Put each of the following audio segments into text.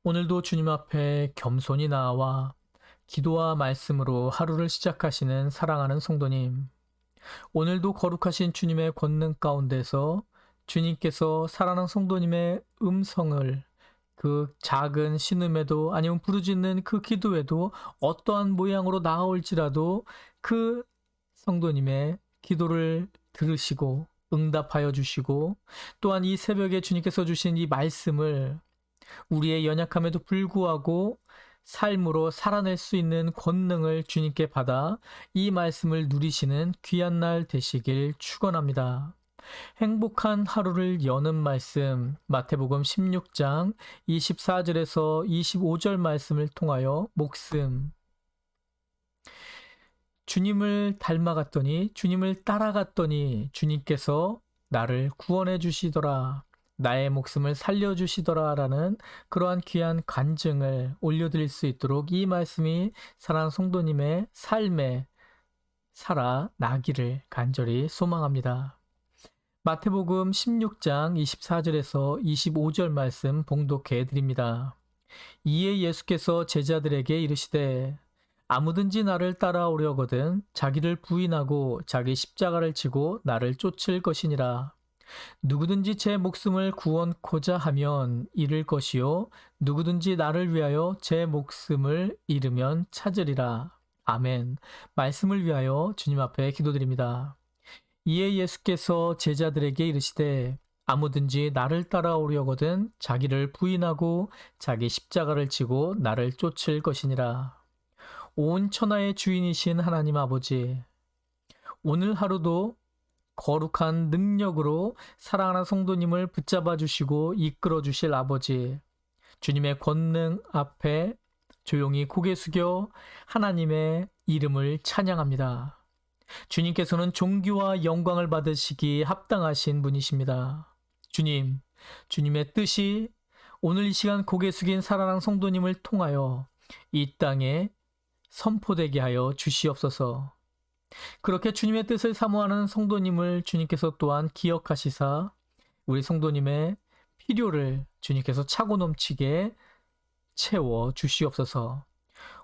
오늘도 주님 앞에 겸손히 나와 기도와 말씀으로 하루를 시작하시는 사랑하는 성도님. 오늘도 거룩하신 주님의 권능 가운데서 주님께서 사랑하는 성도님의 음성을 그 작은 신음에도 아니면 부르짖는 그 기도에도 어떠한 모양으로 나아올지라도 그 성도님의 기도를 들으시고 응답하여 주시고, 또한 이 새벽에 주님께서 주신 이 말씀을 우리의 연약함에도 불구하고 삶으로 살아낼 수 있는 권능을 주님께 받아 이 말씀을 누리시는 귀한 날 되시길 축원합니다. 행복한 하루를 여는 말씀, 마태복음 16장 24절에서 25절 말씀을 통하여 목씀. 주님을 닮아갔더니, 주님을 따라갔더니 주님께서 나를 구원해 주시더라, 나의 목숨을 살려주시더라 라는 그러한 귀한 간증을 올려드릴 수 있도록 이 말씀이 사랑하는 성도님의 삶에 살아나기를 간절히 소망합니다. 마태복음 16장 24절에서 25절 말씀 봉독해 드립니다. 이에 예수께서 제자들에게 이르시되 아무든지 나를 따라오려거든 자기를 부인하고 자기 십자가를 지고 나를 쫓을 것이니라. 누구든지 제 목숨을 구원코자 하면 잃을 것이요 누구든지 나를 위하여 제 목숨을 잃으면 찾으리라. 아멘. 말씀을 위하여 주님 앞에 기도드립니다. 이에 예수께서 제자들에게 이르시되 아무든지 나를 따라오려거든 자기를 부인하고 자기 십자가를 지고 나를 쫓을 것이니라. 온 천하의 주인이신 하나님 아버지, 오늘 하루도 거룩한 능력으로 사랑하는 성도님을 붙잡아 주시고 이끌어 주실 아버지, 주님의 권능 앞에 조용히 고개 숙여 하나님의 이름을 찬양합니다. 주님께서는 존귀와 영광을 받으시기 합당하신 분이십니다. 주님, 주님의 뜻이 오늘 이 시간 고개 숙인 사랑하는 성도님을 통하여 이 땅에 선포되게 하여 주시옵소서. 그렇게 주님의 뜻을 사모하는 성도님을 주님께서 또한 기억하시사 우리 성도님의 필요를 주님께서 차고 넘치게 채워 주시옵소서.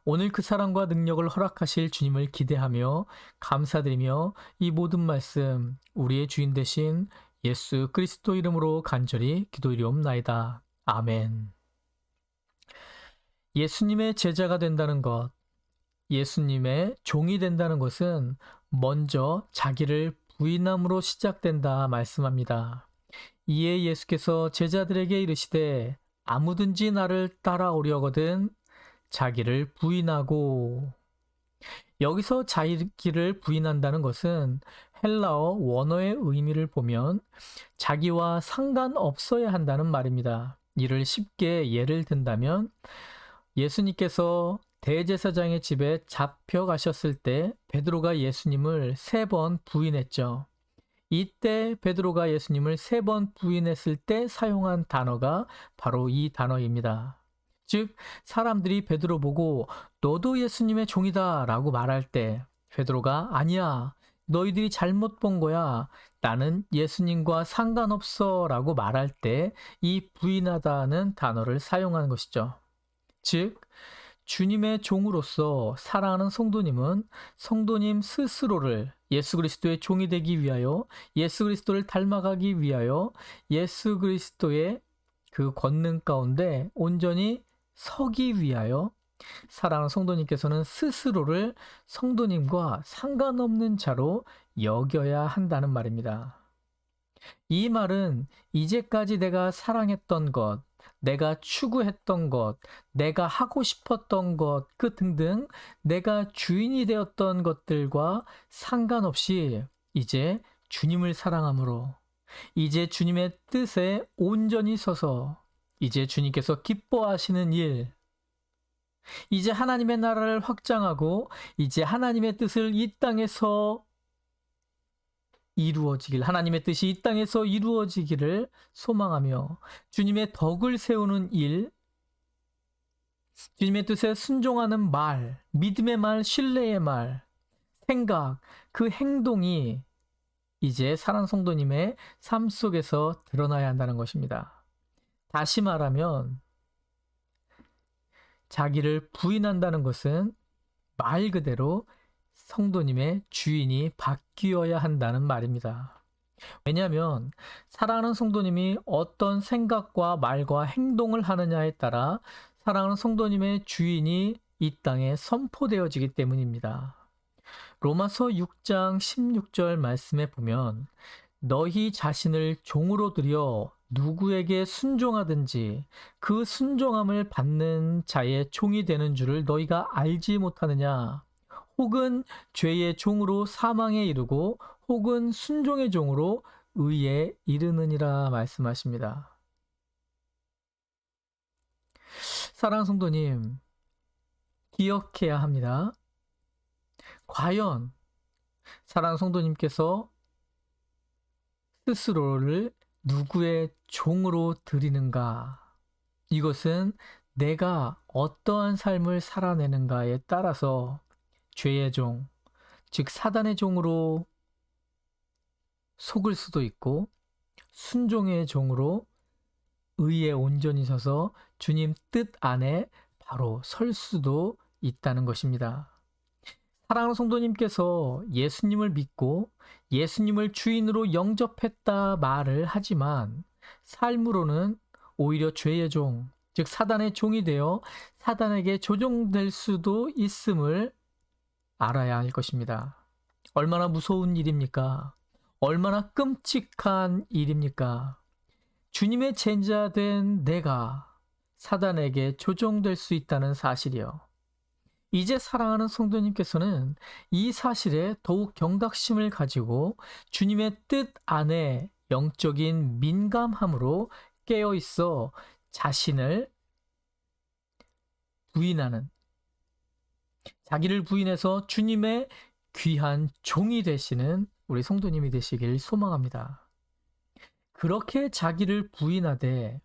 오늘 그 사랑과 능력을 허락하실 주님을 기대하며 감사드리며 이 모든 말씀 우리의 주인 되신 예수 그리스도 이름으로 간절히 기도드리옵나이다. 아멘. 예수님의 제자가 된다는 것, 예수님의 종이 된다는 것은 먼저 자기를 부인함으로 시작된다 말씀합니다. 이에 예수께서 제자들에게 이르시되 아무든지 나를 따라오려거든 자기를 부인하고. 여기서 자기를 부인한다는 것은 헬라어 원어의 의미를 보면 자기와 상관없어야 한다는 말입니다. 이를 쉽게 예를 든다면 예수님께서 대제사장의 집에 잡혀가셨을 때 베드로가 예수님을 3번 부인했죠. 이때 베드로가 예수님을 3번 부인했을 때 사용한 단어가 바로 이 단어입니다. 즉 사람들이 베드로 보고 너도 예수님의 종이다 라고 말할 때 베드로가 아니야, 너희들이 잘못 본 거야, 나는 예수님과 상관없어 라고 말할 때 이 부인하다는 단어를 사용하는 것이죠. 즉 주님의 종으로서 사랑하는 성도님은 성도님 스스로를 예수 그리스도의 종이 되기 위하여, 예수 그리스도를 닮아가기 위하여 예수 그리스도의 그 권능 가운데 온전히 서기 위하여 사랑하는 성도님께서는 스스로를 성도님과 상관없는 자로 여겨야 한다는 말입니다. 이 말은 이제까지 내가 사랑했던 것, 내가 추구했던 것, 내가 하고 싶었던 것, 그 등등 내가 주인이 되었던 것들과 상관없이 이제 주님을 사랑함으로, 이제 주님의 뜻에 온전히 서서 이제 주님께서 기뻐하시는 일, 이제 하나님의 나라를 확장하고 이제 하나님의 뜻을 이 땅에서 이루어지길, 하나님의 뜻이 이 땅에서 이루어지기를 소망하며 주님의 덕을 세우는 일, 주님의 뜻에 순종하는 말, 믿음의 말, 신뢰의 말, 생각, 그 행동이 이제 사랑 성도님의 삶 속에서 드러나야 한다는 것입니다. 다시 말하면 자기를 부인한다는 것은 말 그대로 성도님의 주인이 바뀌어야 한다는 말입니다. 왜냐하면 사랑하는 성도님이 어떤 생각과 말과 행동을 하느냐에 따라 사랑하는 성도님의 주인이 이 땅에 선포되어지기 때문입니다. 로마서 6장 16절 말씀에 보면 너희 자신을 종으로 들여 누구에게 순종하든지 그 순종함을 받는 자의 종이 되는 줄을 너희가 알지 못하느냐? 혹은 죄의 종으로 사망에 이르고 혹은 순종의 종으로 의에 이르느니라 말씀하십니다. 사랑하는 성도님, 기억해야 합니다. 과연 사랑하는 성도님께서 스스로를 누구의 종으로 드리는가? 이것은 내가 어떠한 삶을 살아내는가에 따라서 죄의 종, 즉 사단의 종으로 속을 수도 있고 순종의 종으로 의에 온전히 서서 주님 뜻 안에 바로 설 수도 있다는 것입니다. 사랑하는 성도님께서 예수님을 믿고 예수님을 주인으로 영접했다 말을 하지만 삶으로는 오히려 죄의 종, 즉 사단의 종이 되어 사단에게 조종될 수도 있음을 알아야 할 것입니다. 얼마나 무서운 일입니까? 얼마나 끔찍한 일입니까? 주님의 제자된 내가 사단에게 조종될 수 있다는 사실이요. 이제 사랑하는 성도님께서는 이 사실에 더욱 경각심을 가지고 주님의 뜻 안에 영적인 민감함으로 깨어 있어 자신을 부인하는, 자기를 부인해서 주님의 귀한 종이 되시는 우리 성도님이 되시길 소망합니다. 그렇게 자기를 부인하되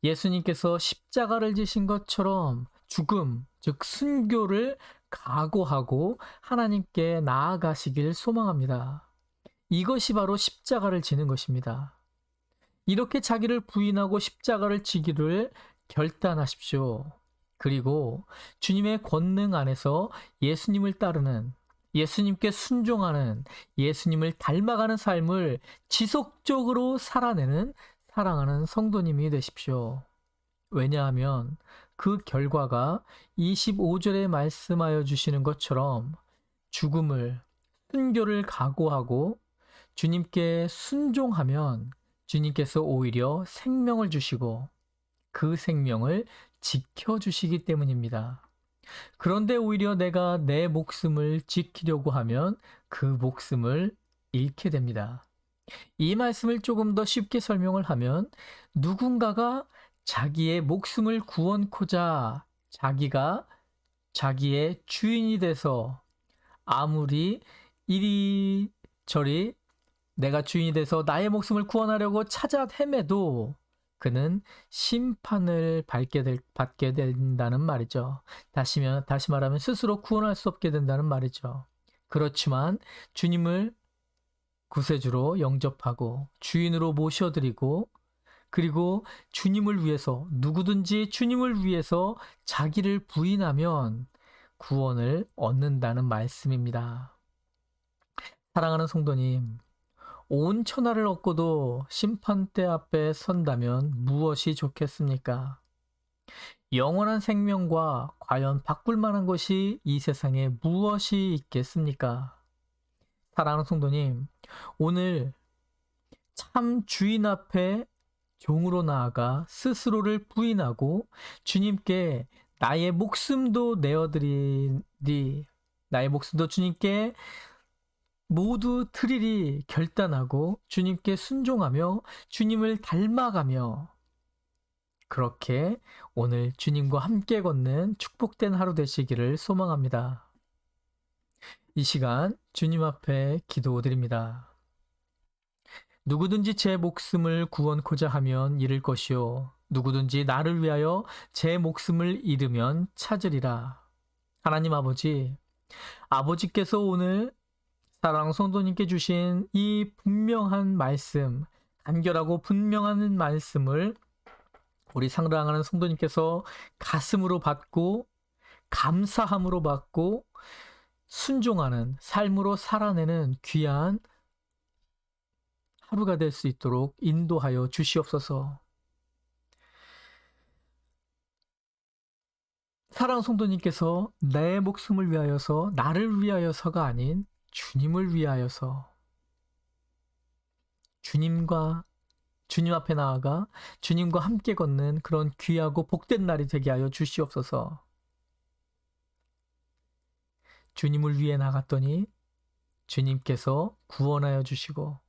예수님께서 십자가를 지신 것처럼 죽음, 즉 순교를 각오하고 하나님께 나아가시길 소망합니다. 이것이 바로 십자가를 지는 것입니다. 이렇게 자기를 부인하고 십자가를 지기를 결단하십시오. 그리고 주님의 권능 안에서 예수님을 따르는, 예수님께 순종하는, 예수님을 닮아가는 삶을 지속적으로 살아내는 사랑하는 성도님이 되십시오. 왜냐하면 그 결과가 25절에 말씀하여 주시는 것처럼 죽음을, 순교를 각오하고 주님께 순종하면 주님께서 오히려 생명을 주시고 그 생명을 지켜주시기 때문입니다. 그런데 오히려 내가 내 목숨을 지키려고 하면 그 목숨을 잃게 됩니다. 이 말씀을 조금 더 쉽게 설명을 하면 누군가가 자기의 목숨을 구원코자 자기가 자기의 주인이 돼서 아무리 이리저리 내가 주인이 돼서 나의 목숨을 구원하려고 찾아 헤매도 그는 심판을 받게 된다는 말이죠. 다시 말하면 스스로 구원할 수 없게 된다는 말이죠. 그렇지만 주님을 구세주로 영접하고 주인으로 모셔드리고 그리고 주님을 위해서 누구든지 주님을 위해서 자기를 부인하면 구원을 얻는다는 말씀입니다. 사랑하는 성도님, 온 천하를 얻고도 심판대 앞에 선다면 무엇이 좋겠습니까? 영원한 생명과 과연 바꿀 만한 것이 이 세상에 무엇이 있겠습니까? 사랑하는 성도님, 오늘 참 주인 앞에 종으로 나아가 스스로를 부인하고 주님께 나의 목숨도 내어드리리, 나의 목숨도 주님께 모두 드리리 결단하고 주님께 순종하며 주님을 닮아가며 그렇게 오늘 주님과 함께 걷는 축복된 하루 되시기를 소망합니다. 이 시간 주님 앞에 기도드립니다. 누구든지 제 목숨을 구원코자 하면 잃을 것이요 누구든지 나를 위하여 제 목숨을 잃으면 찾으리라. 하나님 아버지께서 오늘 사랑하는 성도님께 주신 이 분명한 말씀, 간결하고 분명한 말씀을 우리 사랑하는 성도님께서 가슴으로 받고 감사함으로 받고 순종하는 삶으로 살아내는 귀한 하루가 될 수 있도록 인도하여 주시옵소서. 사랑하는 성도님께서 내 목숨을 위하여서 나를 위하여서가 아닌 주님을 위하여서 주님 앞에 나아가 주님과 함께 걷는 그런 귀하고 복된 날이 되게 하여 주시옵소서. 주님을 위해 나갔더니 주님께서 구원하여 주시고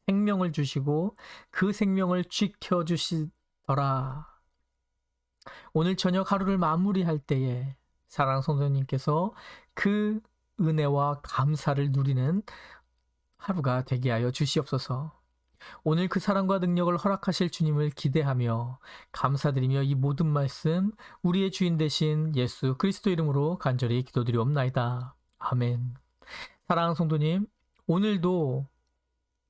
생명을 주시고 그 생명을 지켜주시더라. 오늘 저녁 하루를 마무리할 때에 사랑하는 성도님께서 그 은혜와 감사를 누리는 하루가 되게 하여 주시옵소서. 오늘 그 사랑과 능력을 허락하실 주님을 기대하며 감사드리며 이 모든 말씀 우리의 주인 되신 예수 그리스도 이름으로 간절히 기도드리옵나이다. 아멘. 사랑하는 성도님, 오늘도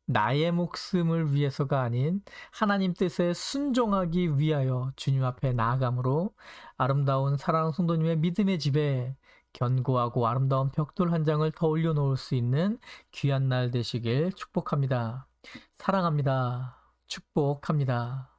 나의 목숨을 위해서가 아닌 하나님 뜻에 순종하기 위하여 주님 앞에 나아감으로 아름다운 사랑하는 성도님의 믿음의 집에 견고하고 아름다운 벽돌 한 장을 더 올려놓을 수 있는 귀한 날 되시길 축복합니다. 사랑합니다. 축복합니다.